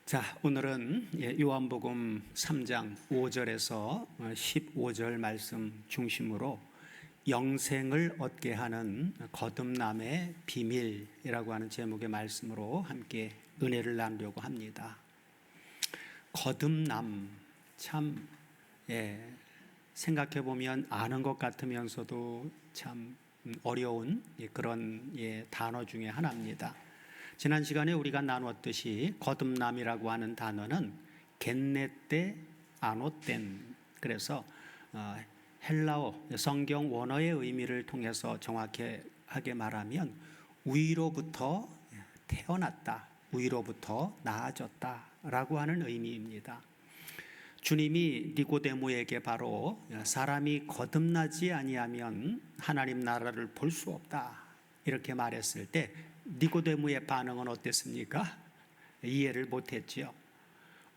자, 오늘은 요한복음 3장 5절에서 15절 말씀 중심으로 영생을 얻게 하는 거듭남의 비밀이라고 하는 제목의 말씀으로 함께 은혜를 나누려고 합니다. 거듭남, 참 생각해 보면 아는 것 같으면서도 참 어려운 그런 단어 중에 하나입니다. 지난 시간에 우리가 나누었듯이 거듭남이라고 하는 단어는 겟네테 아노텐, 그래서 헬라어 성경 원어의 의미를 통해서 정확하게 말하면 위로부터 태어났다, 위로부터 나아졌다라고 하는 의미입니다. 주님이 니고데모에게 바로 사람이 거듭나지 아니하면 하나님 나라를 볼 수 없다 이렇게 말했을 때 니고데모의 반응은 어땠습니까? 이해를 못했지요.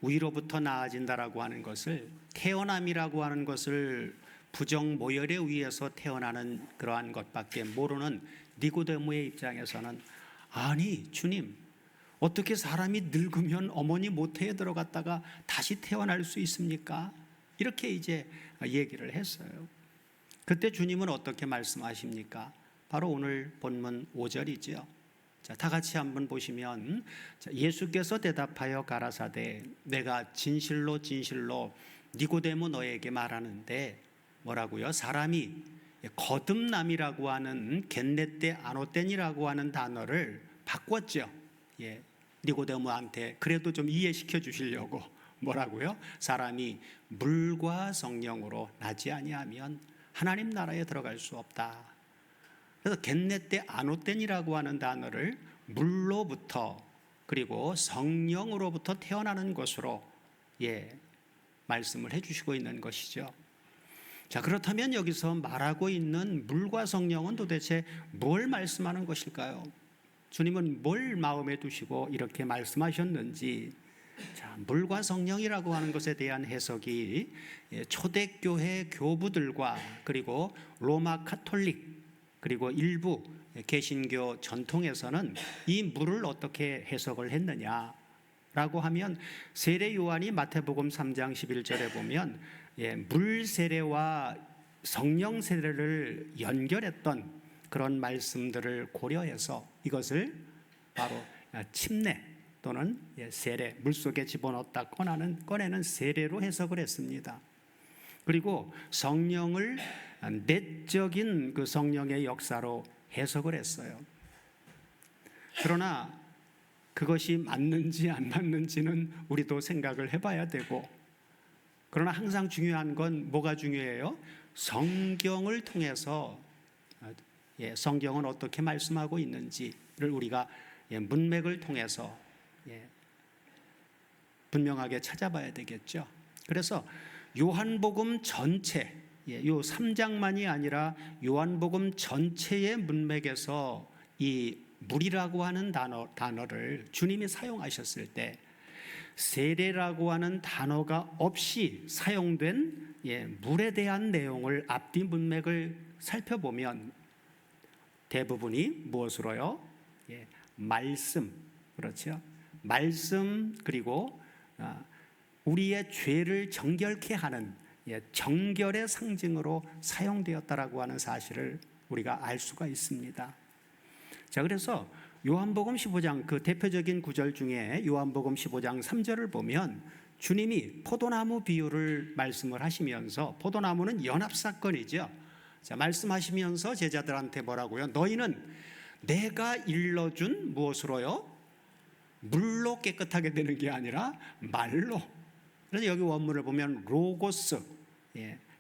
위로부터 나아진다라고 하는 것을, 태어남이라고 하는 것을 부정 모열에 의해서 태어나는 그러한 것밖에 모르는 니고데모의 입장에서는, 아니 주님, 어떻게 사람이 늙으면 어머니 모태에 들어갔다가 다시 태어날 수 있습니까? 이렇게 이제 얘기를 했어요. 그때 주님은 어떻게 말씀하십니까? 바로 오늘 본문 5절이죠. 자, 다 같이 한번 보시면, 예수께서 대답하여 가라사대 내가 진실로 진실로 니고데모 너에게 말하는데, 뭐라고요? 사람이 거듭남이라고 하는 겟네테 아노텐이라고 하는 단어를 바꿨죠. 니고데모한테 그래도 좀 이해시켜 주시려고 뭐라고요? 사람이 물과 성령으로 나지 아니하면 하나님 나라에 들어갈 수 없다. 그래서 겟네테 아노텐이라고 하는 단어를 물로부터 그리고 성령으로부터 태어나는 것으로 말씀을 해주시고 있는 것이죠. 자, 그렇다면 여기서 말하고 있는 물과 성령은 도대체 뭘 말씀하는 것일까요? 주님은 뭘 마음에 두시고 이렇게 말씀하셨는지. 자, 물과 성령이라고 하는 것에 대한 해석이 초대교회 교부들과 그리고 로마 카톨릭 그리고 일부 개신교 전통에서는 이 물을 어떻게 해석을 했느냐라고 하면, 세례 요한이 마태복음 3장 11절에 보면 물 세례와 성령 세례를 연결했던 그런 말씀들을 고려해서 이것을 바로 침례 또는 세례, 물속에 집어넣었다 꺼내는 세례로 해석을 했습니다. 그리고 성령을 내적인 그 성령의 역사로 해석을 했어요. 그러나 그것이 맞는지 안 맞는지는 우리도 생각을 해봐야 되고, 그러나 항상 중요한 건 뭐가 중요해요? 성경을 통해서 성경은 어떻게 말씀하고 있는지를 우리가 문맥을 통해서 분명하게 찾아봐야 되겠죠. 그래서 요한복음 전체, 요 3장만이 아니라 요한복음 전체의 문맥에서 이 물이라고 하는 단어를 주님이 사용하셨을 때 세례라고 하는 단어가 없이 사용된 물에 대한 내용을 앞뒤 문맥을 살펴보면 대부분이 무엇으로요? 말씀, 그렇죠? 말씀, 그리고 우리의 죄를 정결케 하는 정결의 상징으로 사용되었다라고 하는 사실을 우리가 알 수가 있습니다. 자, 그래서 요한복음 15장 그 대표적인 구절 중에 요한복음 15장 3절을 보면 주님이 포도나무 비유를 말씀을 하시면서, 포도나무는 연합사건이죠. 자, 말씀하시면서 제자들한테 뭐라고요? 너희는 내가 일러준 무엇으로요? 물로 깨끗하게 되는 게 아니라 말로. 그래서 여기 원문을 보면 로고스,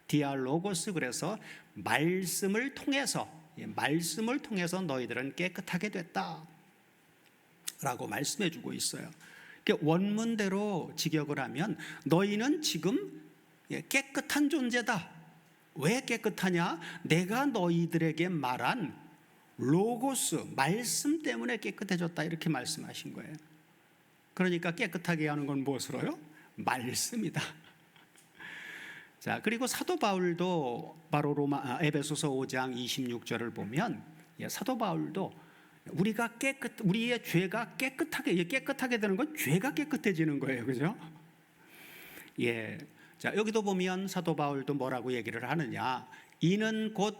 디아로고스, 그래서 말씀을 통해서 너희들은 깨끗하게 됐다 라고 말씀해 주고 있어요. 그러니까 원문대로 직역을 하면 너희는 지금 깨끗한 존재다. 왜 깨끗하냐? 내가 너희들에게 말한 로고스, 말씀 때문에 깨끗해졌다 이렇게 말씀하신 거예요. 그러니까 깨끗하게 하는 건 무엇으로요? 말씀이다. 자, 그리고 사도 바울도 바로 에베소서 5장 26절을 보면 사도 바울도 우리의 죄가 깨끗하게 되는 건 죄가 깨끗해지는 거예요. 그죠? 예. 자, 여기도 보면 사도 바울도 뭐라고 얘기를 하느냐? 이는 곧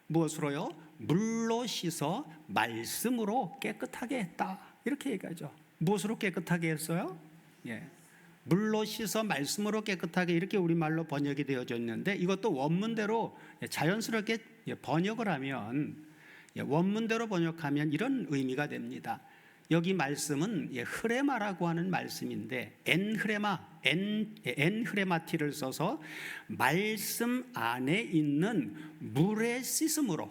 무엇으로요? 물로 씻어 말씀으로 깨끗하게 했다. 이렇게 얘기하죠. 무엇으로 깨끗하게 했어요? 예. 물로 씻어 말씀으로 깨끗하게, 이렇게 우리말로 번역이 되어져 있는데, 이것도 원문대로 자연스럽게 번역을 하면, 원문대로 번역하면 이런 의미가 됩니다. 여기 말씀은 흐레마라고 하는 말씀인데, 엔흐레마티를 써서 말씀 안에 있는 물의 씻음으로,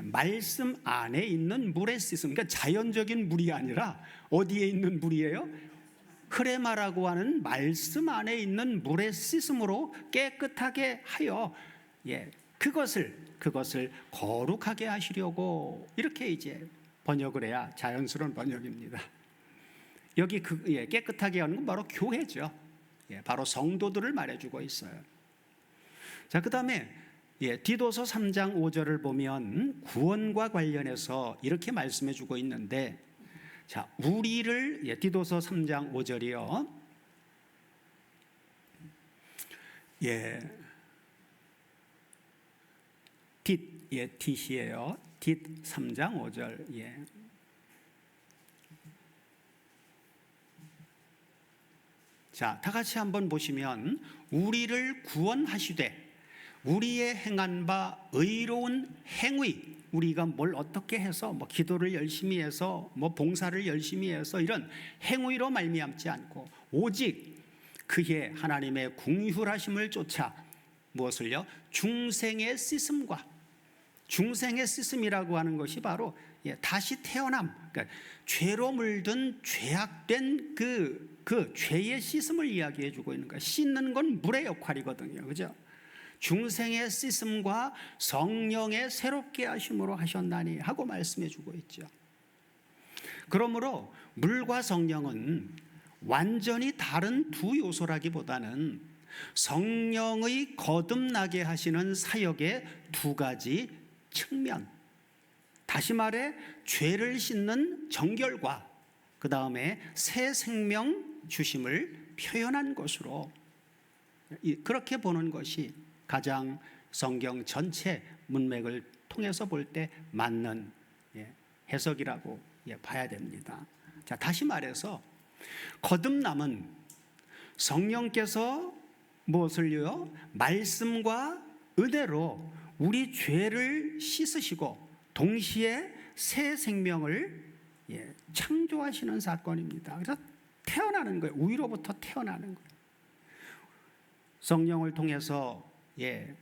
말씀 안에 있는 물의 씻음, 그러니까 자연적인 물이 아니라 어디에 있는 물이에요? 흐레마라고 하는 말씀 안에 있는 물의 씻음으로 깨끗하게 하여, 그것을 거룩하게 하시려고, 이렇게 이제 번역을 해야 자연스러운 번역입니다. 여기 깨끗하게 하는 건 바로 교회죠. 바로 성도들을 말해주고 있어요. 자, 그 다음에 디도서 3장 5절을 보면 구원과 관련해서 이렇게 말씀해주고 있는데, 자, 우리를, 디도서 3장 5절이요. 딧이에요. 딧 3장 5절. 자, 다 같이 한번 보시면, 우리를 구원하시되 우리의 행한 바 의로운 행위, 우리가 뭘 어떻게 해서 기도를 열심히 해서 봉사를 열심히 해서 이런 행위로 말미암지 않고, 오직 그의 하나님의 궁휼하심을 쫓아 무엇을요? 중생의 씻음과, 중생의 씻음이라고 하는 것이 바로 다시 태어남, 그러니까 죄로 물든 죄악된 그 죄의 씻음을 이야기해 주고 있는 거예요. 씻는 건 물의 역할이거든요. 그죠? 중생의 씻음과 성령의 새롭게 하심으로 하셨나니 하고 말씀해 주고 있죠. 그러므로 물과 성령은 완전히 다른 두 요소라기보다는 성령의 거듭나게 하시는 사역의 두 가지 측면, 다시 말해 죄를 씻는 정결과 그 다음에 새 생명 주심을 표현한 것으로, 그렇게 보는 것이 가장 성경 전체 문맥을 통해서 볼 때 맞는 해석이라고 봐야 됩니다. 자, 다시 말해서 거듭남은 성령께서 무엇을요? 말씀과 은혜로 우리 죄를 씻으시고 동시에 새 생명을 창조하시는 사건입니다. 그래서 태어나는 거예요. 우위로부터 태어나는 거예요. 성령을 통해서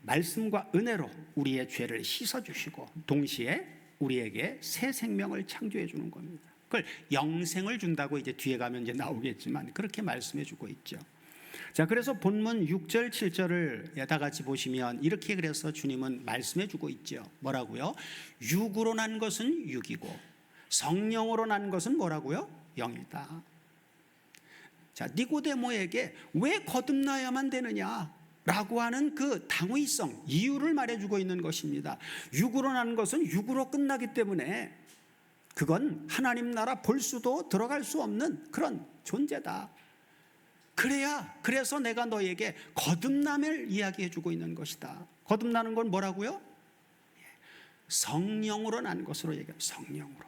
말씀과 은혜로 우리의 죄를 씻어주시고 동시에 우리에게 새 생명을 창조해 주는 겁니다. 그걸 영생을 준다고 이제 뒤에 가면 이제 나오겠지만 그렇게 말씀해 주고 있죠. 자, 그래서 본문 6절 7절을 다 같이 보시면 이렇게 그래서 주님은 말씀해 주고 있죠. 뭐라고요? 육으로 난 것은 육이고 성령으로 난 것은 뭐라고요? 영이다. 자, 니고데모에게 왜 거듭나야만 되느냐 라고 하는 그 당위성, 이유를 말해주고 있는 것입니다. 육으로 난 것은 육으로 끝나기 때문에 그건 하나님 나라 볼 수도 들어갈 수 없는 그런 존재다. 그래서 내가 너에게 거듭남을 이야기해주고 있는 것이다. 거듭나는 건 뭐라고요? 성령으로 난 것으로 얘기해요. 성령으로.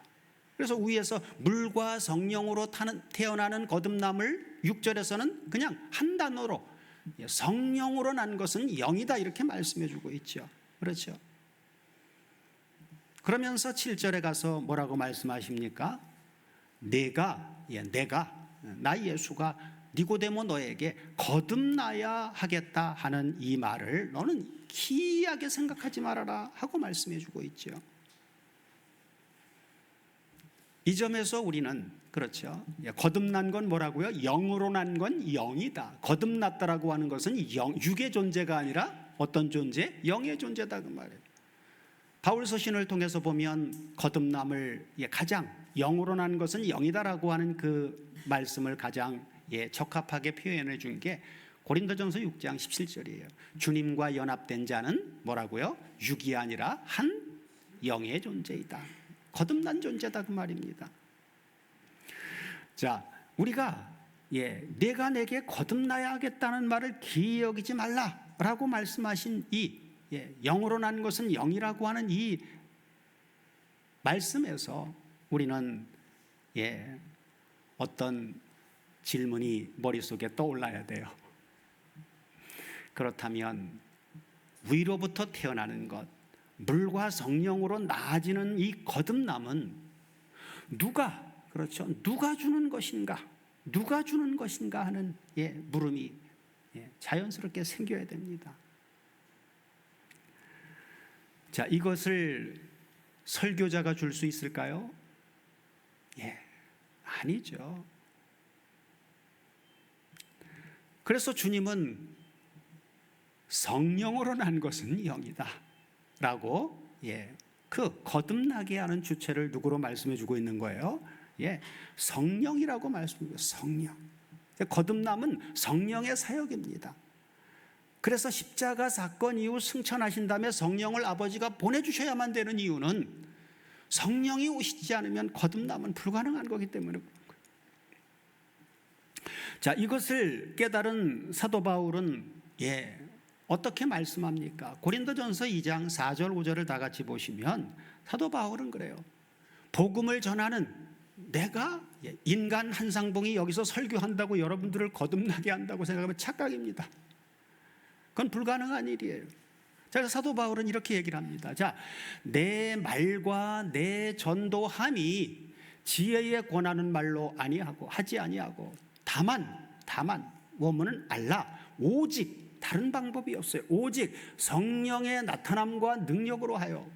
그래서 위에서 물과 성령으로 태어나는 거듭남을 6절에서는 그냥 한 단어로 성령으로 난 것은 영이다 이렇게 말씀해주고 있죠. 그렇죠? 그러면서 7절에 가서 뭐라고 말씀하십니까? 나 예수가 니고데모 너에게 거듭나야 하겠다 하는 이 말을 너는 기이하게 생각하지 말아라 하고 말씀해주고 있죠. 이 점에서 우리는 그렇죠. 거듭난 건 뭐라고요? 영으로 난 건 영이다. 거듭났다라고 하는 것은 육의 존재가 아니라 어떤 존재? 영의 존재다 그 말이에요. 바울 서신을 통해서 보면 거듭남을 가장 영으로 난 것은 영이다라고 하는 그 말씀을 가장 적합하게 표현해 준 게 고린도전서 6장 17절이에요. 주님과 연합된 자는 뭐라고요? 육이 아니라 한 영의 존재이다. 거듭난 존재다 그 말입니다. 자, 우리가 내가 내게 거듭나야 하겠다는 말을 기이 여기지 말라라고 말씀하신 이 영으로 난 것은 영이라고 하는 이 말씀에서 우리는 어떤 질문이 머릿속에 떠올라야 돼요. 그렇다면 위로부터 태어나는 것, 물과 성령으로 나아지는 이 거듭남은 누가 주는 것인가? 누가 주는 것인가 하는 물음이 자연스럽게 생겨야 됩니다. 자, 이것을 설교자가 줄 수 있을까요? 아니죠. 그래서 주님은 성령으로 난 것은 영이다 라고 그 거듭나게 하는 주체를 누구로 말씀해 주고 있는 거예요? 성령이라고 말씀해요. 성령. 거듭남은 성령의 사역입니다. 그래서 십자가 사건 이후 승천하신 다음에 성령을 아버지가 보내주셔야만 되는 이유는 성령이 오시지 않으면 거듭남은 불가능한 거기 때문에 그런 거예요. 자, 이것을 깨달은 사도 바울은 어떻게 말씀합니까? 고린도전서 2장 4절 5절을 다 같이 보시면 사도 바울은 그래요. 복음을 전하는 내가 인간 한상봉이 여기서 설교한다고 여러분들을 거듭나게 한다고 생각하면 착각입니다. 그건 불가능한 일이에요. 자, 사도 바울은 이렇게 얘기를 합니다. 자, 내 말과 내 전도함이 지혜에 권하는 말로 하지 아니하고 다만 원문은 알라 오직 다른 방법이 없어요. 오직 성령의 나타남과 능력으로 하여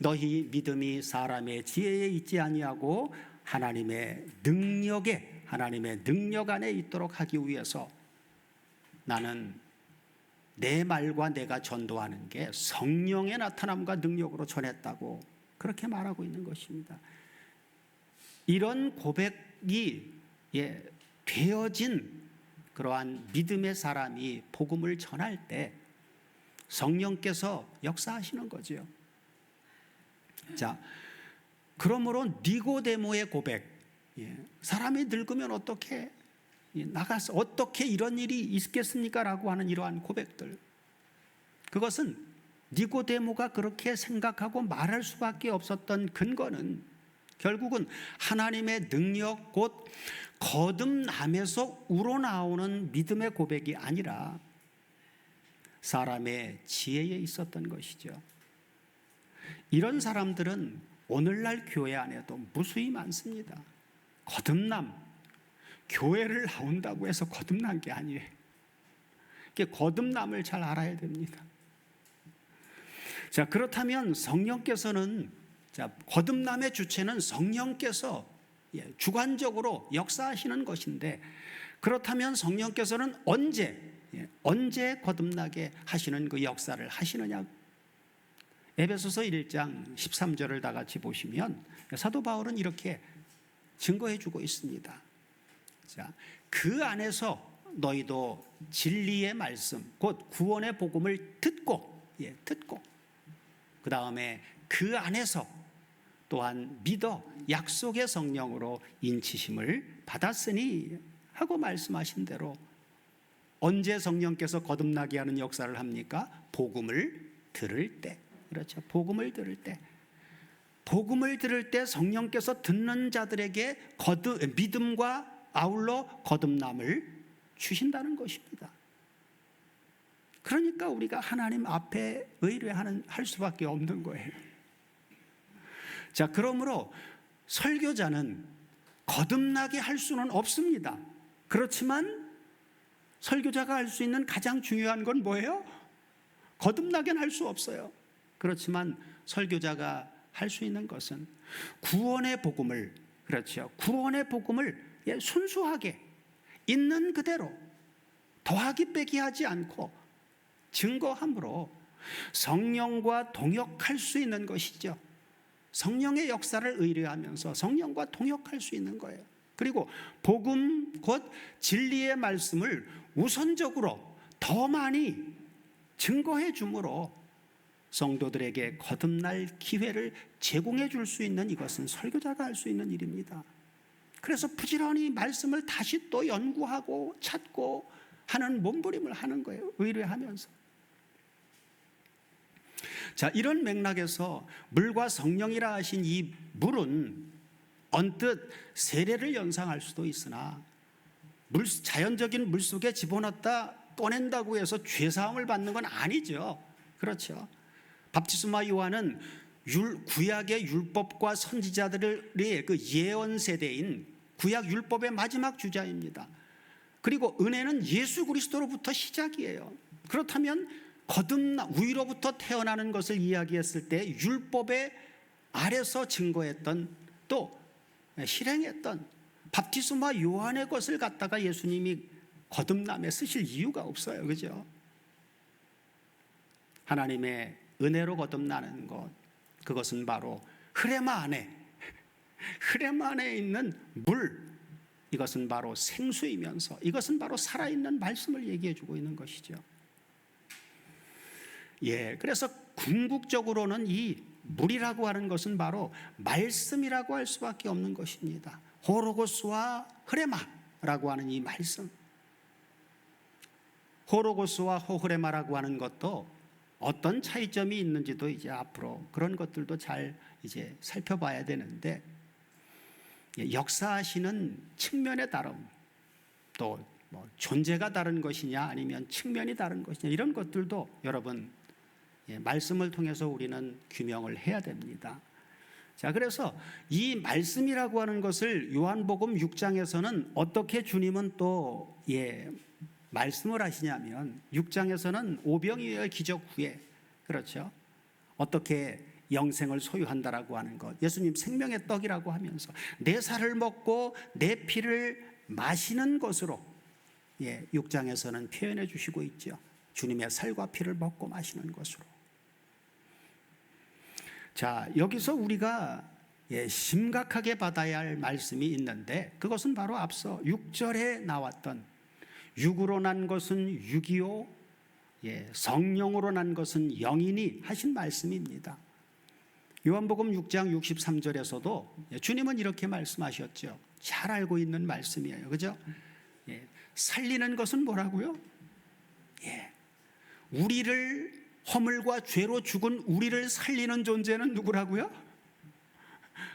너희 믿음이 사람의 지혜에 있지 아니하고 하나님의 능력 안에 있도록 하기 위해서 나는 내 말과 내가 전도하는 게 성령의 나타남과 능력으로 전했다고 그렇게 말하고 있는 것입니다. 이런 고백이 되어진 그러한 믿음의 사람이 복음을 전할 때 성령께서 역사하시는 거죠. 자, 그러므로 니고데모의 고백, 사람이 늙으면 어떻게 나가서 어떻게 이런 일이 있겠습니까? 라고 하는 이러한 고백들, 그것은 니고데모가 그렇게 생각하고 말할 수밖에 없었던 근거는 결국은 하나님의 능력 곧 거듭남에서 우러나오는 믿음의 고백이 아니라 사람의 지혜에 있었던 것이죠. 이런 사람들은 오늘날 교회 안에도 무수히 많습니다. 거듭남, 교회를 나온다고 해서 거듭난 게 아니에요. 거듭남을 잘 알아야 됩니다. 자, 그렇다면 성령께서는, 거듭남의 주체는 성령께서 주관적으로 역사하시는 것인데, 그렇다면 성령께서는 언제 거듭나게 하시는 그 역사를 하시느냐? 에베소서 1장 13절을 다 같이 보시면 사도 바울은 이렇게 증거해 주고 있습니다. 자, 그 안에서 너희도 진리의 말씀 곧 구원의 복음을 듣고 그 다음에 그 안에서 또한 믿어 약속의 성령으로 인치심을 받았으니 하고 말씀하신 대로 언제 성령께서 거듭나게 하는 역사를 합니까? 복음을 들을 때. 그렇죠. 복음을 들을 때 성령께서 듣는 자들에게 믿음과 아울러 거듭남을 주신다는 것입니다. 그러니까 우리가 하나님 앞에 할 수밖에 없는 거예요. 자, 그러므로 설교자는 거듭나게 할 수는 없습니다. 그렇지만 설교자가 할 수 있는 가장 중요한 건 뭐예요? 거듭나게는 할 수 없어요. 그렇지만 설교자가 할 수 있는 것은 구원의 복음을, 구원의 복음을 순수하게 있는 그대로 더하기 빼기 하지 않고 증거함으로 성령과 동역할 수 있는 것이죠. 성령의 역사를 의뢰하면서 성령과 동역할 수 있는 거예요. 그리고 복음 곧 진리의 말씀을 우선적으로 더 많이 증거해 주므로 성도들에게 거듭날 기회를 제공해 줄 수 있는, 이것은 설교자가 할 수 있는 일입니다. 그래서 부지런히 말씀을 다시 또 연구하고 찾고 하는 몸부림을 하는 거예요. 의뢰하면서. 자, 이런 맥락에서 물과 성령이라 하신 이 물은 언뜻 세례를 연상할 수도 있으나 자연적인 물 속에 집어넣었다 꺼낸다고 해서 죄사함을 받는 건 아니죠. 그렇죠. 밥티스마 요한은 구약의 율법과 선지자들의 그 예언 세대인 구약 율법의 마지막 주자입니다. 그리고 은혜는 예수 그리스도로부터 시작이에요. 그렇다면 위로부터 태어나는 것을 이야기했을 때 율법의 아래서 증거했던 또 실행했던 밥티스마 요한의 것을 갖다가 예수님이 거듭남에 쓰실 이유가 없어요. 그죠? 하나님의 은혜로 거듭나는 것, 그것은 바로 흐레마 안에 있는 물, 이것은 바로 생수이면서 이것은 바로 살아있는 말씀을 얘기해 주고 있는 것이죠. 그래서 궁극적으로는 이 물이라고 하는 것은 바로 말씀이라고 할 수밖에 없는 것입니다. 호로고스와 흐레마라고 하는 이 말씀, 호로고스와 호흐레마라고 하는 것도 어떤 차이점이 있는지도 이제 앞으로 그런 것들도 잘 이제 살펴봐야 되는데, 역사하시는 측면의 다름, 또 뭐 존재가 다른 것이냐 아니면 측면이 다른 것이냐, 이런 것들도 여러분 말씀을 통해서 우리는 규명을 해야 됩니다. 자, 그래서 이 말씀이라고 하는 것을 요한복음 6장에서는 어떻게 주님은 또 말씀을 하시냐면, 6장에서는 오병이어의 기적 후에, 그렇죠, 어떻게 영생을 소유한다라고 하는 것, 예수님 생명의 떡이라고 하면서 내 살을 먹고 내 피를 마시는 것으로 6장에서는 표현해 주시고 있죠. 주님의 살과 피를 먹고 마시는 것으로. 자, 여기서 우리가 심각하게 받아야 할 말씀이 있는데, 그것은 바로 앞서 6절에 나왔던 육으로 난 것은 육이요 성령으로 난 것은 영이니 하신 말씀입니다. 요한복음 6장 63절에서도 주님은 이렇게 말씀하셨죠. 잘 알고 있는 말씀이에요. 그죠? 살리는 것은 뭐라고요? 우리를 허물과 죄로 죽은 우리를 살리는 존재는 누구라고요?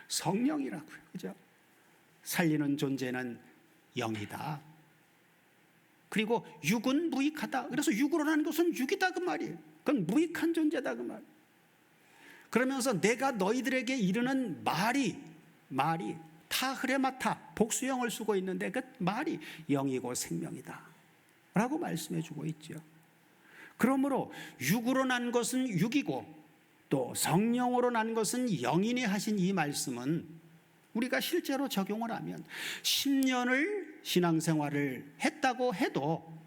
성령이라고요. 그죠? 살리는 존재는 영이다. 그리고 육은 무익하다. 그래서 육으로 난 것은 육이다 그 말이에요. 그건 무익한 존재다 그 말. 그러면서 내가 너희들에게 이르는 말이 타흐레마타, 복수형을 쓰고 있는데 그 말이 영이고 생명이다 라고 말씀해 주고 있죠. 그러므로 육으로 난 것은 육이고 또 성령으로 난 것은 영이니 하신 이 말씀은 우리가 실제로 적용을 하면 10년을 신앙생활을 했다고 해도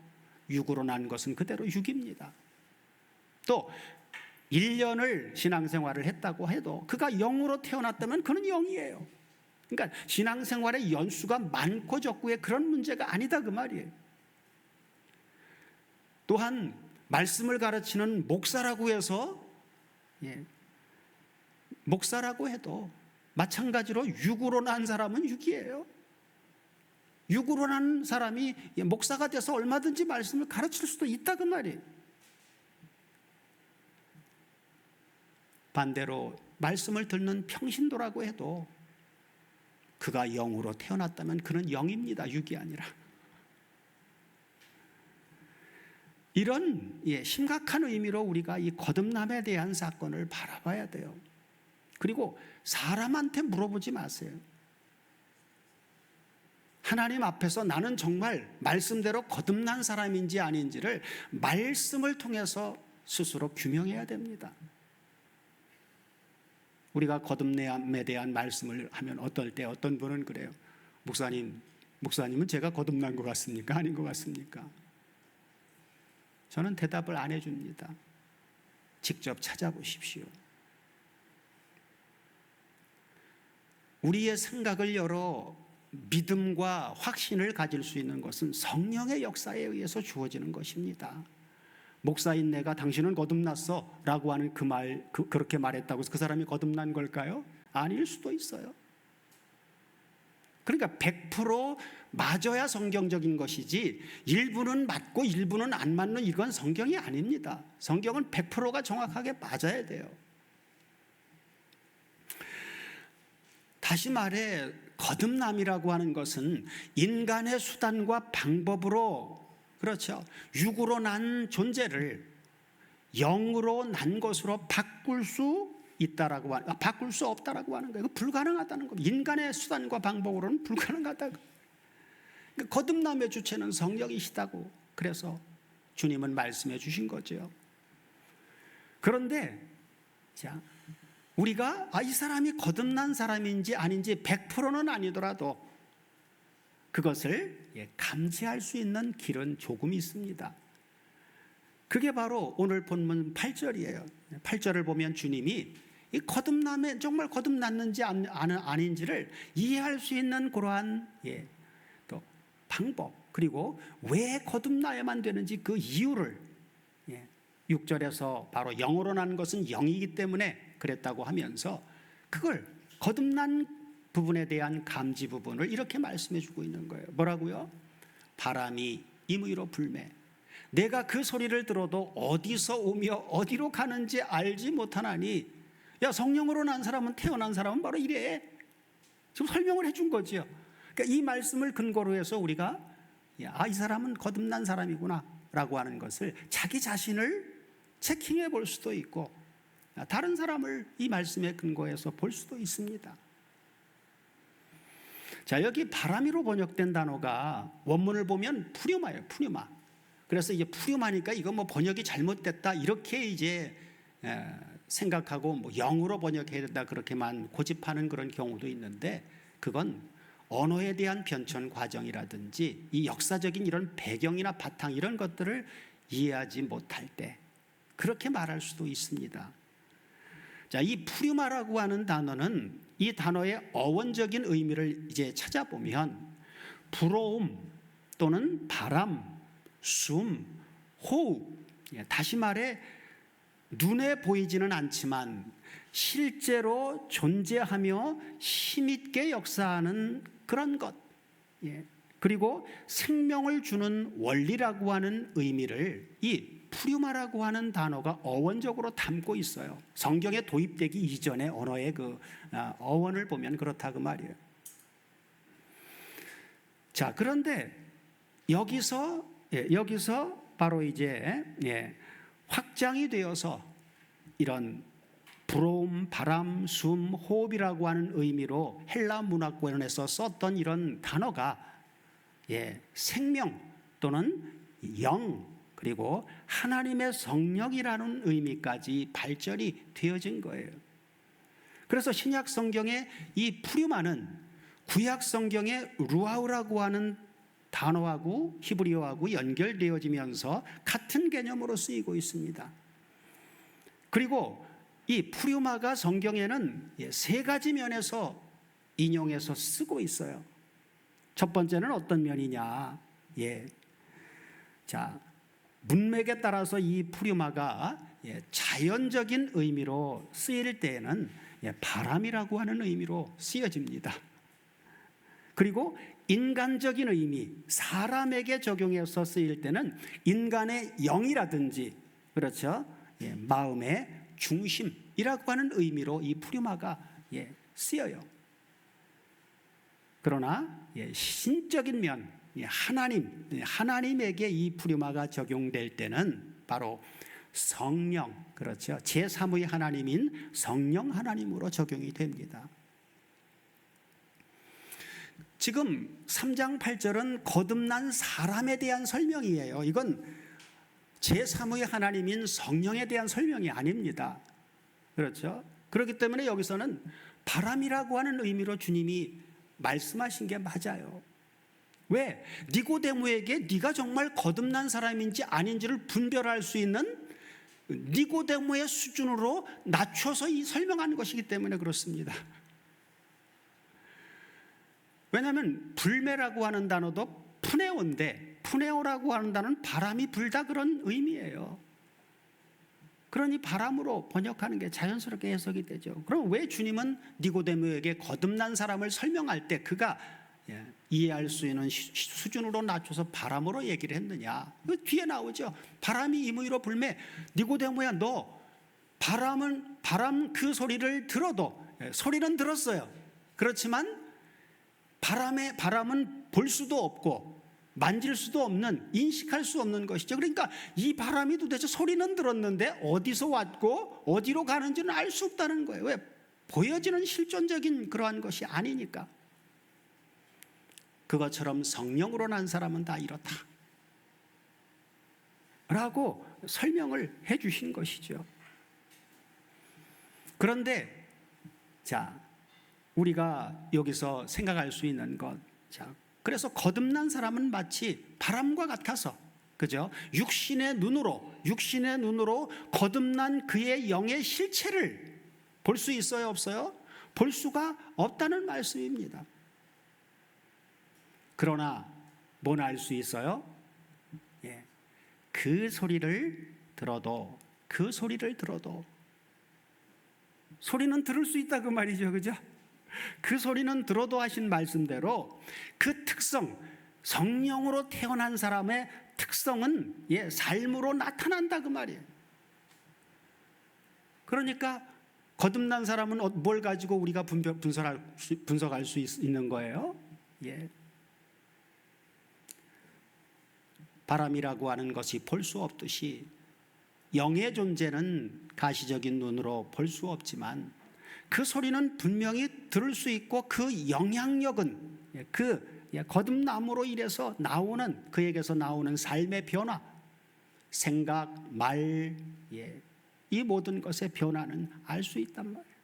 육으로 난 것은 그대로 육입니다. 또 1년을 신앙생활을 했다고 해도 그가 영으로 태어났다면 그는 영이에요. 그러니까 신앙생활의 연수가 많고 적고의 그런 문제가 아니다 그 말이에요. 또한 말씀을 가르치는 목사라고 해서 목사라고 해도 마찬가지로 육으로 난 사람은 육이에요. 육으로 난 사람이 목사가 돼서 얼마든지 말씀을 가르칠 수도 있다 그 말이에요. 반대로 말씀을 듣는 평신도라고 해도 그가 영으로 태어났다면 그는 영입니다. 육이 아니라. 이런 심각한 의미로 우리가 이 거듭남에 대한 사건을 바라봐야 돼요. 그리고 사람한테 물어보지 마세요. 하나님 앞에서 나는 정말 말씀대로 거듭난 사람인지 아닌지를 말씀을 통해서 스스로 규명해야 됩니다. 우리가 거듭남에 대한 말씀을 하면 어떨 때 어떤 분은 그래요. 목사님은 제가 거듭난 것 같습니까? 아닌 것 같습니까? 저는 대답을 안 해줍니다. 직접 찾아보십시오. 우리의 생각을 열어 믿음과 확신을 가질 수 있는 것은 성령의 역사에 의해서 주어지는 것입니다. 목사인 내가 당신은 거듭났어 라고 하는 그렇게 말했다고 해서 그 사람이 거듭난 걸까요? 아닐 수도 있어요. 그러니까 100% 맞아야 성경적인 것이지 일부는 맞고 일부는 안 맞는 이건 성경이 아닙니다. 성경은 100%가 정확하게 맞아야 돼요. 다시 말해 거듭남이라고 하는 것은 인간의 수단과 방법으로, 그렇죠, 육으로 난 존재를 영으로 난 것으로 바꿀 수 있다라고 바꿀 수 없다라고 하는 거예요. 불가능하다는 겁니다. 인간의 수단과 방법으로는 불가능하다고. 그러니까 거듭남의 주체는 성령이시다고 그래서 주님은 말씀해 주신 거죠. 그런데 자, 우리가 이 사람이 거듭난 사람인지 아닌지 100%는 아니더라도 그것을 감지할 수 있는 길은 조금 있습니다. 그게 바로 오늘 본문 8절이에요. 8절을 보면 주님이 이 거듭남에 정말 거듭났는지 아닌지를 이해할 수 있는 그러한 또 방법, 그리고 왜 거듭나야만 되는지 그 이유를 6절에서 바로 영으로 난 것은 영이기 때문에 그랬다고 하면서 그걸 거듭난 부분에 대한 감지 부분을 이렇게 말씀해 주고 있는 거예요. 뭐라고요? 바람이 임의로 불매 내가 그 소리를 들어도 어디서 오며 어디로 가는지 알지 못하나니. 야, 성령으로 난 사람은, 태어난 사람은 바로 이래. 지금 설명을 해준 거죠. 그러니까 이 말씀을 근거로 해서 우리가 이 사람은 거듭난 사람이구나 라고 하는 것을 자기 자신을 체킹해 볼 수도 있고 다른 사람을 이 말씀에 근거해서 볼 수도 있습니다. 자, 여기 바람이로 번역된 단어가 원문을 보면 푸류마예요. 푸류마. 그래서 이제 푸류마니까 이거 뭐 번역이 잘못됐다 이렇게 이제 생각하고 뭐 영어로 번역해야 된다 그렇게만 고집하는 그런 경우도 있는데, 그건 언어에 대한 변천 과정이라든지 이 역사적인 이런 배경이나 바탕 이런 것들을 이해하지 못할 때 그렇게 말할 수도 있습니다. 자, 이 푸류마라고 하는 단어는 이 단어의 어원적인 의미를 이제 찾아보면 불어움 또는 바람, 숨, 호흡, 다시 말해 눈에 보이지는 않지만 실제로 존재하며 힘있게 역사하는 그런 것, 그리고 생명을 주는 원리라고 하는 의미를 이 푸류마라고 하는 단어가 어원적으로 담고 있어요. 성경에 도입되기 이전의 언어의 그 어원을 보면 그렇다 그 말이에요. 자, 그런데 여기서 바로 이제 확장이 되어서 이런 불어움, 바람, 숨, 호흡이라고 하는 의미로 헬라 문화권에서 썼던 이런 단어가 생명 또는 영, 그리고 하나님의 성령이라는 의미까지 발전이 되어진 거예요. 그래서 신약 성경의 이 푸류마는 구약 성경의 루아우라고 하는 단어하고 히브리어하고 연결되어지면서 같은 개념으로 쓰이고 있습니다. 그리고 이 푸류마가 성경에는 세 가지 면에서 인용해서 쓰고 있어요. 첫 번째는 어떤 면이냐? 자, 문맥에 따라서 이 푸류마가 자연적인 의미로 쓰일 때에는 바람이라고 하는 의미로 쓰여집니다. 그리고 인간적인 의미, 사람에게 적용해서 쓰일 때는 인간의 영이라든지, 그렇죠, 마음의 중심이라고 하는 의미로 이 푸류마가 쓰여요. 그러나 신적인 면, 하나님에게 이 푸류마가 적용될 때는 바로 성령, 그렇죠, 제3의 하나님인 성령 하나님으로 적용이 됩니다. 지금 3장 8절은 거듭난 사람에 대한 설명이에요. 이건 제3의 하나님인 성령에 대한 설명이 아닙니다. 그렇죠? 그렇기 때문에 여기서는 바람이라고 하는 의미로 주님이 말씀하신 게 맞아요. 왜? 니고데모에게 네가 정말 거듭난 사람인지 아닌지를 분별할 수 있는 니고데모의 수준으로 낮춰서 설명한 것이기 때문에 그렇습니다. 왜냐하면 불매라고 하는 단어도 푸네오인데, 푸네오라고 하는 단어는 바람이 불다 그런 의미예요. 그러니 바람으로 번역하는 게 자연스럽게 해석이 되죠. 그럼 왜 주님은 니고데모에게 거듭난 사람을 설명할 때 그가 이해할 수 있는 수준으로 낮춰서 바람으로 얘기를 했느냐? 그 뒤에 나오죠. 바람이 임의로 불매. 니고데모야, 너 바람 그 소리를 들어도, 소리는 들었어요. 그렇지만 바람은 볼 수도 없고 만질 수도 없는, 인식할 수 없는 것이죠. 그러니까 이 바람이 도대체 소리는 들었는데 어디서 왔고 어디로 가는지는 알 수 없다는 거예요. 왜? 보여지는 실존적인 그러한 것이 아니니까. 그것처럼 성령으로 난 사람은 다 이렇다 라고 설명을 해 주신 것이죠. 그런데 자, 우리가 여기서 생각할 수 있는 것, 자, 그래서 거듭난 사람은 마치 바람과 같아서, 그죠? 육신의 눈으로 거듭난 그의 영의 실체를 볼 수 있어요, 없어요? 볼 수가 없다는 말씀입니다. 그러나 뭘 알 수 있어요? 그 소리를 들어도 소리는 들을 수 있다 그 말이죠, 그죠? 그 소리는 들어도 하신 말씀대로 그 특성, 성령으로 태어난 사람의 특성은 삶으로 나타난다 그 말이에요. 그러니까 거듭난 사람은 뭘 가지고 우리가 분석할 수 있는 거예요? 바람이라고 하는 것이 볼 수 없듯이 영의 존재는 가시적인 눈으로 볼 수 없지만 그 소리는 분명히 들을 수 있고 그 영향력은 그 거듭남으로 인해서 그에게서 나오는 삶의 변화, 생각, 말, 이 모든 것의 변화는 알 수 있단 말이에요.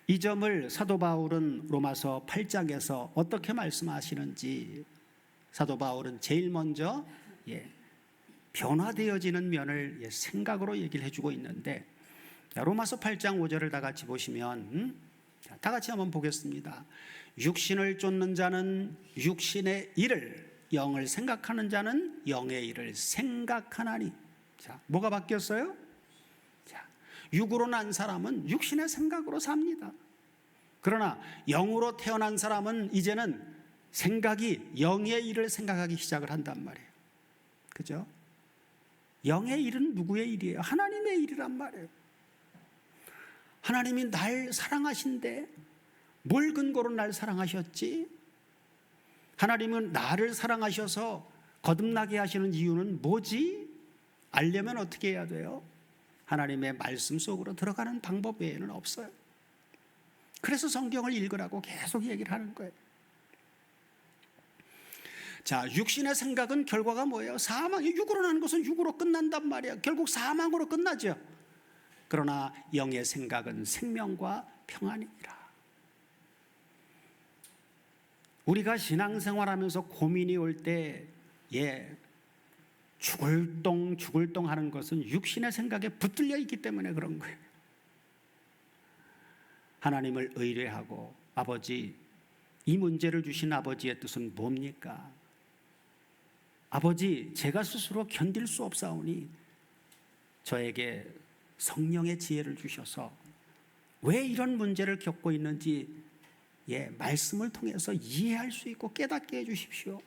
이 점을 사도 바울은 로마서 8장에서 어떻게 말씀하시는지, 사도 바울은 제일 먼저 변화되어지는 면을 생각으로 얘기를 해주고 있는데, 로마서 8장 5절을 다 같이 보시면, 다 같이 한번 보겠습니다. 육신을 쫓는 자는 육신의 일을, 영을 생각하는 자는 영의 일을 생각하나니. 자, 뭐가 바뀌었어요? 자, 육으로 난 사람은 육신의 생각으로 삽니다. 그러나 영으로 태어난 사람은 이제는 생각이 영의 일을 생각하기 시작을 한단 말이에요. 그죠? 영의 일은 누구의 일이에요? 하나님의 일이란 말이에요. 하나님이 날 사랑하신데 뭘 근거로 날 사랑하셨지? 하나님은 나를 사랑하셔서 거듭나게 하시는 이유는 뭐지? 알려면 어떻게 해야 돼요? 하나님의 말씀 속으로 들어가는 방법 외에는 없어요. 그래서 성경을 읽으라고 계속 얘기를 하는 거예요. 자, 육신의 생각은 결과가 뭐예요? 사망이. 육으로 나는 것은 육으로 끝난단 말이에요. 결국 사망으로 끝나죠. 그러나 영의 생각은 생명과 평안이니라. 우리가 신앙생활하면서 고민이 올 때 죽을 똥 하는 것은 육신의 생각에 붙들려 있기 때문에 그런 거예요. 하나님을 의뢰하고, 아버지, 이 문제를 주신 아버지의 뜻은 뭡니까? 아버지, 제가 스스로 견딜 수 없사오니 저에게 성령의 지혜를 주셔서 왜 이런 문제를 겪고 있는지 말씀을 통해서 이해할 수 있고 깨닫게 해주십시오.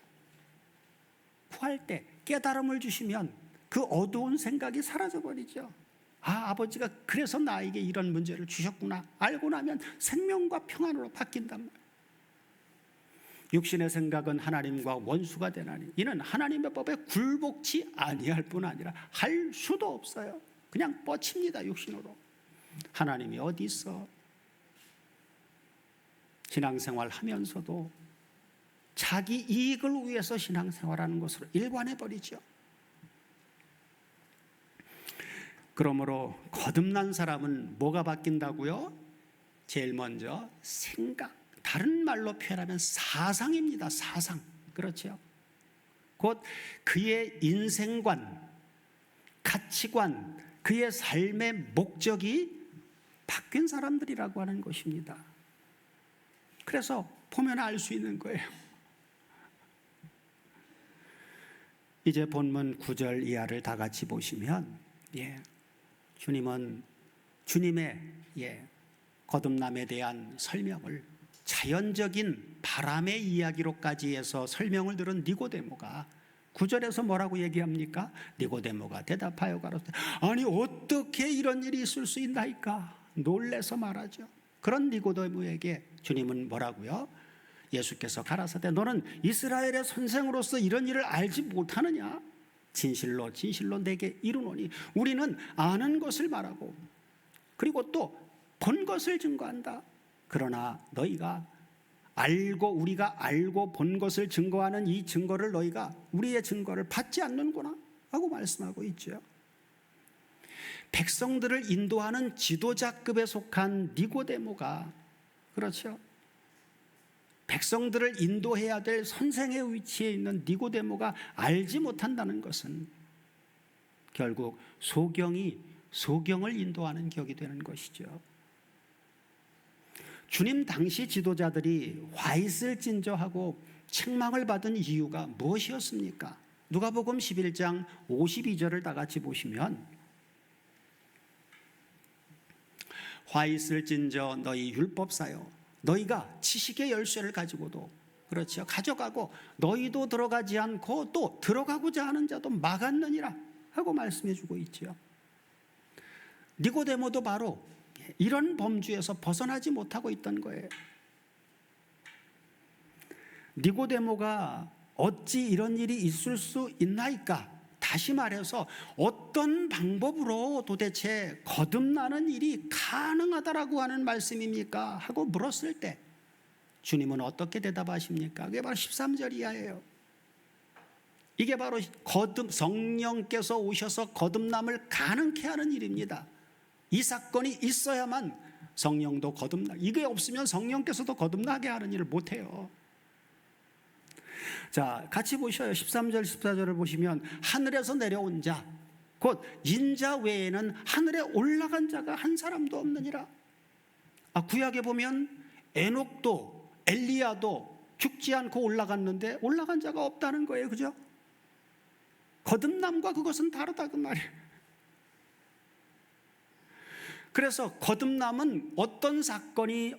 구할 때 깨달음을 주시면 그 어두운 생각이 사라져버리죠. 아버지가 그래서 나에게 이런 문제를 주셨구나 알고 나면 생명과 평안으로 바뀐단 말이에요. 육신의 생각은 하나님과 원수가 되나니 이는 하나님의 법에 굴복치 아니할 뿐 아니라 할 수도 없어요. 그냥 뻗칩니다. 육신으로. 하나님이 어디 있어? 신앙생활 하면서도 자기 이익을 위해서 신앙생활하는 것으로 일관해버리죠. 그러므로 거듭난 사람은 뭐가 바뀐다고요? 제일 먼저 생각, 다른 말로 표현하면 사상입니다. 사상. 그렇죠? 곧 그의 인생관, 가치관, 그의 삶의 목적이 바뀐 사람들이라고 하는 것입니다. 그래서 보면 알 수 있는 거예요. 이제 본문 9절 이하를 다 같이 보시면 주님은 주님의 거듭남에 대한 설명을 자연적인 바람의 이야기로까지 해서 설명을 들은 니고데모가 9절에서 뭐라고 얘기합니까? 니고데모가 대답하여 가로되 아니 어떻게 이런 일이 있을 수 있나이까? 놀래서 말하죠. 그런 니고데모에게 주님은 뭐라고요? 예수께서 가라사대 너는 이스라엘의 선생으로서 이런 일을 알지 못하느냐? 진실로 진실로 내게 이르노니 우리는 아는 것을 말하고 그리고 또 본 것을 증거한다. 그러나 너희가 우리가 알고 본 것을 증거하는 이 증거를 너희가 우리의 증거를 받지 않는구나 하고 말씀하고 있죠. 백성들을 인도하는 지도자급에 속한 니고데모가 그렇죠. 백성들을 인도해야 될 선생의 위치에 있는 니고데모가 알지 못한다는 것은 결국 소경을 인도하는 격이 되는 것이죠. 주님 당시 지도자들이 화 있을 진저하고 책망을 받은 이유가 무엇이었습니까? 누가복음 11장 52절을 다 같이 보시면 화 있을 진저 너희 율법사여 너희가 지식의 열쇠를 가지고도 그렇죠 가져가고 너희도 들어가지 않고 또 들어가고자 하는 자도 막았느니라 하고 말씀해 주고 있죠. 니고데모도 바로 이런 범주에서 벗어나지 못하고 있던 거예요. 니고데모가 어찌 이런 일이 있을 수 있나이까? 다시 말해서 어떤 방법으로 도대체 거듭나는 일이 가능하다라고 하는 말씀입니까? 하고 물었을 때 주님은 어떻게 대답하십니까? 그게 바로 13절 이하예요. 이게 바로 성령께서 오셔서 거듭남을 가능케 하는 일입니다. 이 사건이 있어야만 성령도 이게 없으면 성령께서도 거듭나게 하는 일을 못해요. 자, 같이 보셔요. 13절 14절을 보시면 하늘에서 내려온 자 곧 인자 외에는 하늘에 올라간 자가 한 사람도 없느니라. 구약에 보면 에녹도 엘리야도 죽지 않고 올라갔는데 올라간 자가 없다는 거예요. 그죠? 거듭남과 그것은 다르다 그 말이에요. 그래서 거듭남은 어떤 사건이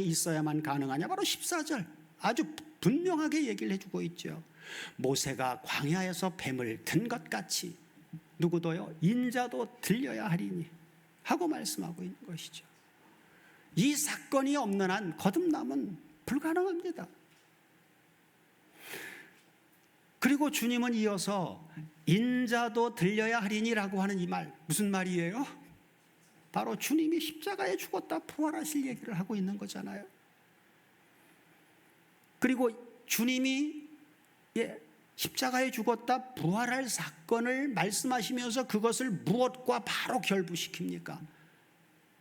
있어야만 가능하냐? 바로 14절 아주 분명하게 얘기를 해주고 있죠. 모세가 광야에서 뱀을 든 것 같이 누구도요 인자도 들려야 하리니 하고 말씀하고 있는 것이죠. 이 사건이 없는 한 거듭남은 불가능합니다. 그리고 주님은 이어서 인자도 들려야 하리니라고 하는 이 말 무슨 말이에요? 바로 주님이 십자가에 죽었다 부활하실 얘기를 하고 있는 거잖아요. 그리고 주님이 십자가에 죽었다 부활할 사건을 말씀하시면서 그것을 무엇과 바로 결부시킵니까?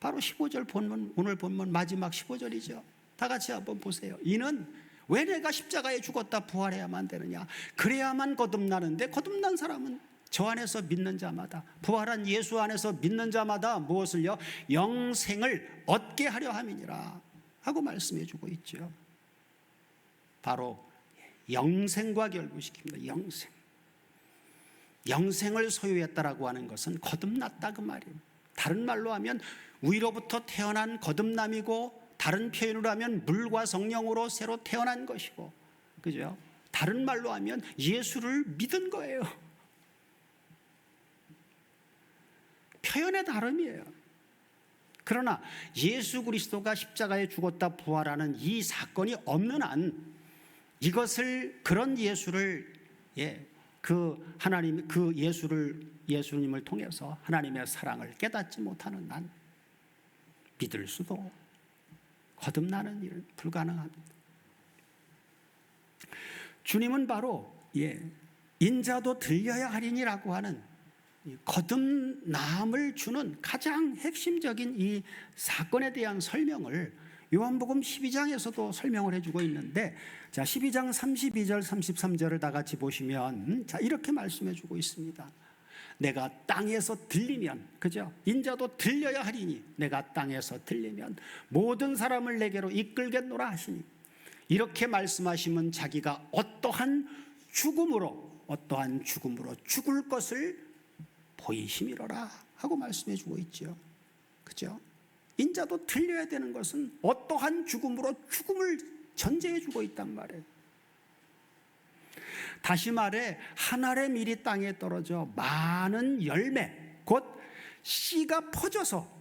바로 15절 본문, 오늘 본문 마지막 15절이죠. 다 같이 한번 보세요. 이는 왜 내가 십자가에 죽었다 부활해야만 되느냐? 그래야만 거듭나는데 거듭난 사람은 저 안에서 믿는 자마다 부활한 예수 안에서 믿는 자마다 무엇을요? 영생을 얻게 하려 함이니라 하고 말씀해 주고 있죠. 바로 영생과 결부시킵니다. 영생을 소유했다라고 하는 것은 거듭났다 그 말이에요. 다른 말로 하면 위로부터 태어난 거듭남이고 다른 표현으로 하면 물과 성령으로 새로 태어난 것이고 그죠? 다른 말로 하면 예수를 믿은 거예요. 표현의 다름이에요. 그러나 예수 그리스도가 십자가에 죽었다 부활하는 이 사건이 없는 한 이것을 그런 예수를 예수님을 통해서 하나님의 사랑을 깨닫지 못하는 한 믿을 수도 거듭나는 일은 불가능합니다. 주님은 바로 인자도 들려야 하리니라고 하는 거듭남을 주는 가장 핵심적인 이 사건에 대한 설명을 요한복음 12장에서도 설명을 해주고 있는데, 자 12장 32절 33절을 다 같이 보시면 자 이렇게 말씀해주고 있습니다. 내가 땅에서 들리면, 그죠? 인자도 들려야 하리니 내가 땅에서 들리면 모든 사람을 내게로 이끌겠노라 하시니, 이렇게 말씀하시면 자기가 어떠한 죽음으로 죽을 것을 보이심이로라 하고 말씀해 주고 있죠. 그죠? 인자도 틀려야 되는 것은 어떠한 죽음으로 죽음을 전제해 주고 있단 말이에요. 다시 말해 한 알의 밀이 땅에 떨어져 많은 열매, 곧 씨가 퍼져서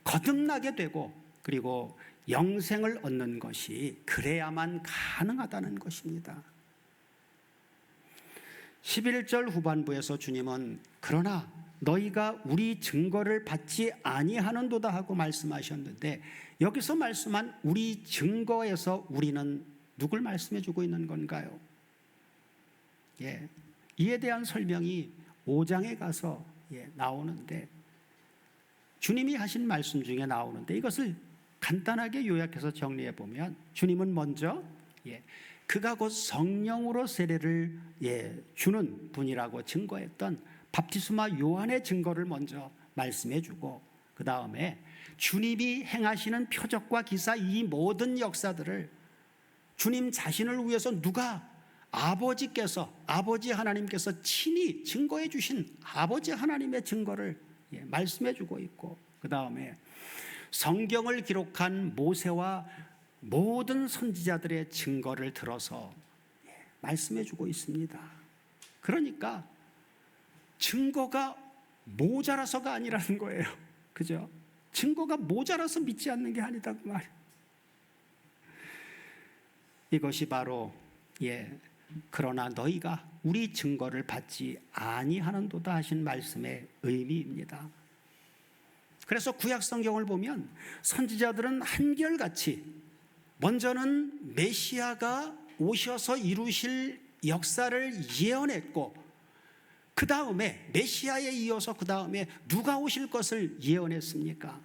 거듭나게 되고 그리고 영생을 얻는 것이 그래야만 가능하다는 것입니다. 11절 후반부에서 주님은 그러나 너희가 우리 증거를 받지 아니하는도다 하고 말씀하셨는데, 여기서 말씀한 우리 증거에서 우리는 누굴 말씀해 주고 있는 건가요? 이에 대한 설명이 5장에 가서 나오는데, 주님이 하신 말씀 중에 나오는데, 이것을 간단하게 요약해서 정리해 보면 주님은 먼저 그가 곧 성령으로 세례를 주는 분이라고 증거했던 밥티스마 요한의 증거를 먼저 말씀해 주고, 그 다음에 주님이 행하시는 표적과 기사, 이 모든 역사들을 주님 자신을 위해서 누가 아버지 하나님께서 친히 증거해 주신 아버지 하나님의 증거를 말씀해 주고 있고, 그 다음에 성경을 기록한 모세와 모든 선지자들의 증거를 들어서 말씀해 주고 있습니다. 그러니까 증거가 모자라서가 아니라는 거예요. 그죠? 증거가 모자라서 믿지 않는 게 아니다고 말이에요. 이것이 바로 그러나 너희가 우리 증거를 받지 아니하는도다 하신 말씀의 의미입니다. 그래서 구약 성경을 보면 선지자들은 한결같이 먼저는 메시아가 오셔서 이루실 역사를 예언했고, 그 다음에 메시아에 이어서 그 다음에 누가 오실 것을 예언했습니까?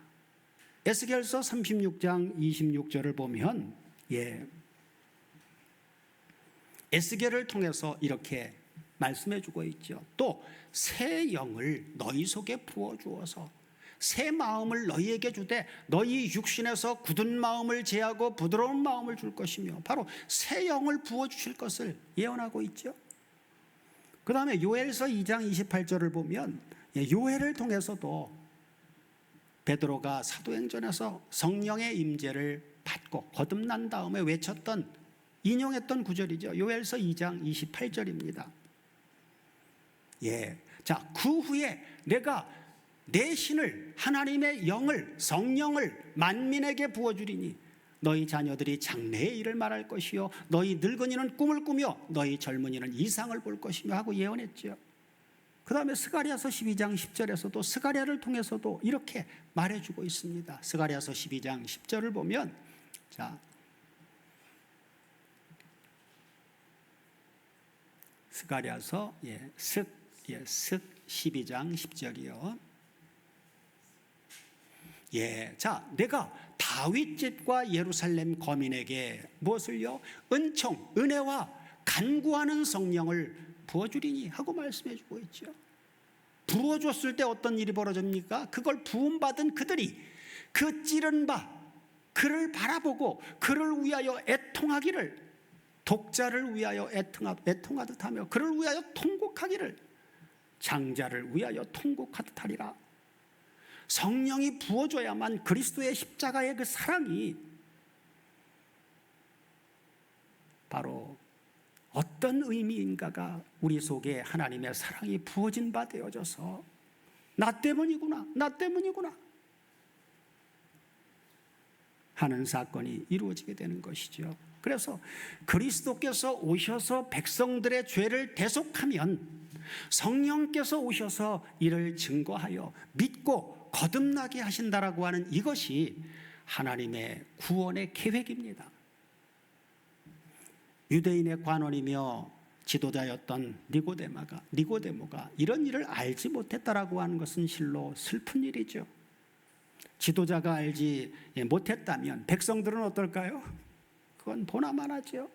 에스겔서 36장 26절을 보면 에스겔을 통해서 이렇게 말씀해 주고 있죠. 또 새 영을 너희 속에 부어 주어서 새 마음을 너희에게 주되 너희 육신에서 굳은 마음을 제하고 부드러운 마음을 줄 것이며, 바로 새 영을 부어 주실 것을 예언하고 있죠. 그 다음에 요엘서 2장 28절을 보면 요엘을 통해서도 베드로가 사도행전에서 성령의 임재를 받고 거듭난 다음에 외쳤던, 인용했던 구절이죠. 요엘서 2장 28절입니다. 자, 그 후에 내가 내 신을, 하나님의 영을, 성령을 만민에게 부어주리니 너희 자녀들이 장래의 일을 말할 것이요 너희 늙은이는 꿈을 꾸며 너희 젊은이는 이상을 볼 것이며 하고 예언했죠. 그 다음에 스가랴서 12장 10절에서도 스가랴를 통해서도 이렇게 말해주고 있습니다. 스가랴서 12장 10절을 보면, 자, 스가랴서 12장 10절이요. 자, 내가 다윗 집과 예루살렘 거민에게 무엇을요? 은총, 은혜와 간구하는 성령을 부어주리니 하고 말씀해 주고 있죠. 부어줬을 때 어떤 일이 벌어집니까? 그걸 부음받은 그들이 그 찌른 바 그를 바라보고 그를 위하여 애통하기를, 독자를 위하여 애통하듯 하며 그를 위하여 통곡하기를, 장자를 위하여 통곡하듯 하리라. 성령이 부어줘야만 그리스도의 십자가의 그 사랑이 바로 어떤 의미인가가 우리 속에 하나님의 사랑이 부어진 바 되어져서 나 때문이구나 하는 사건이 이루어지게 되는 것이죠. 그래서 그리스도께서 오셔서 백성들의 죄를 대속하면 성령께서 오셔서 이를 증거하여 믿고 거듭나게 하신다라고 하는 이것이 하나님의 구원의 계획입니다. 유대인의 관원이며 지도자였던 니고데모가 이런 일을 알지 못했다라고 하는 것은 실로 슬픈 일이죠. 지도자가 알지 못했다면 백성들은 어떨까요? 그건 보나마나죠.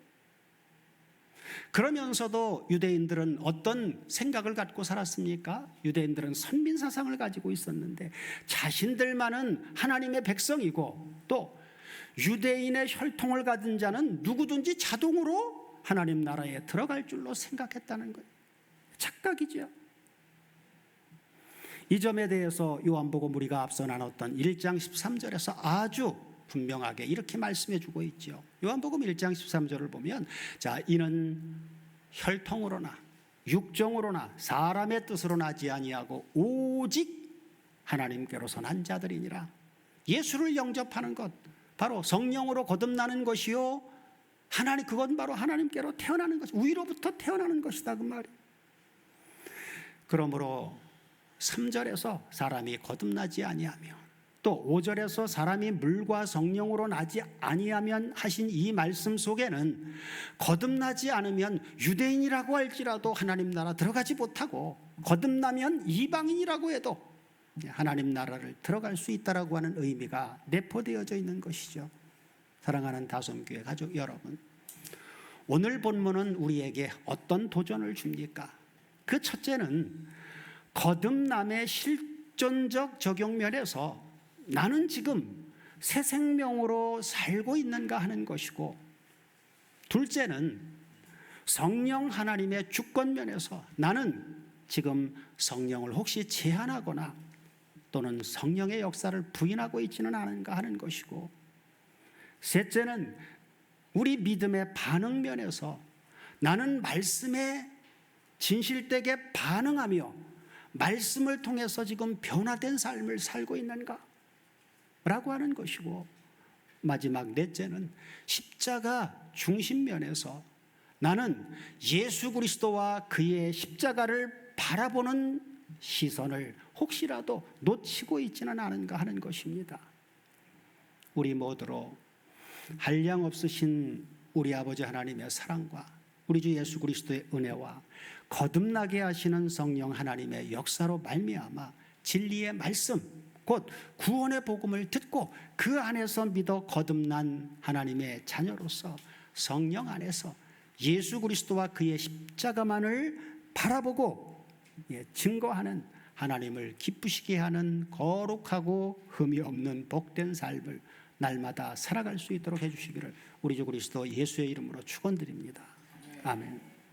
그러면서도 유대인들은 어떤 생각을 갖고 살았습니까? 유대인들은 선민사상을 가지고 있었는데 자신들만은 하나님의 백성이고 또 유대인의 혈통을 가진 자는 누구든지 자동으로 하나님 나라에 들어갈 줄로 생각했다는 거예요. 착각이죠. 이 점에 대해서 요한복음 우리가 앞서 나눴던 1장 13절에서 아주 분명하게 이렇게 말씀해 주고 있죠. 요한복음 1장 13절을 보면 자, 이는 혈통으로나 육정으로나 사람의 뜻으로 나지 아니하고 오직 하나님께로서 난 자들이니라. 예수를 영접하는 것 바로 성령으로 거듭나는 것이요, 그건 바로 하나님께로 태어나는 것, 위로부터 태어나는 것이다 그 말이에요. 그러므로 3절에서 사람이 거듭나지 아니하면, 또 5절에서 사람이 물과 성령으로 나지 아니하면 하신 이 말씀 속에는 거듭나지 않으면 유대인이라고 할지라도 하나님 나라 들어가지 못하고, 거듭나면 이방인이라고 해도 하나님 나라를 들어갈 수 있다라고 하는 의미가 내포되어져 있는 것이죠. 사랑하는 다솜교회 가족 여러분, 오늘 본문은 우리에게 어떤 도전을 줍니까? 그 첫째는 거듭남의 실존적 적용 면에서 나는 지금 새 생명으로 살고 있는가 하는 것이고, 둘째는 성령 하나님의 주권 면에서 나는 지금 성령을 혹시 제한하거나 또는 성령의 역사를 부인하고 있지는 않은가 하는 것이고, 셋째는 우리 믿음의 반응 면에서 나는 말씀에 진실되게 반응하며 말씀을 통해서 지금 변화된 삶을 살고 있는가 라고 하는 것이고, 마지막 넷째는 십자가 중심 면에서 나는 예수 그리스도와 그의 십자가를 바라보는 시선을 혹시라도 놓치고 있지는 않은가 하는 것입니다. 우리 모두로 한량 없으신 우리 아버지 하나님의 사랑과 우리 주 예수 그리스도의 은혜와 거듭나게 하시는 성령 하나님의 역사로 말미암아 진리의 말씀, 곧 구원의 복음을 듣고 그 안에서 믿어 거듭난 하나님의 자녀로서 성령 안에서 예수 그리스도와 그의 십자가만을 바라보고 증거하는, 하나님을 기쁘시게 하는 거룩하고 흠이 없는 복된 삶을 날마다 살아갈 수 있도록 해주시기를 우리 주 그리스도 예수의 이름으로 축원드립니다. 아멘.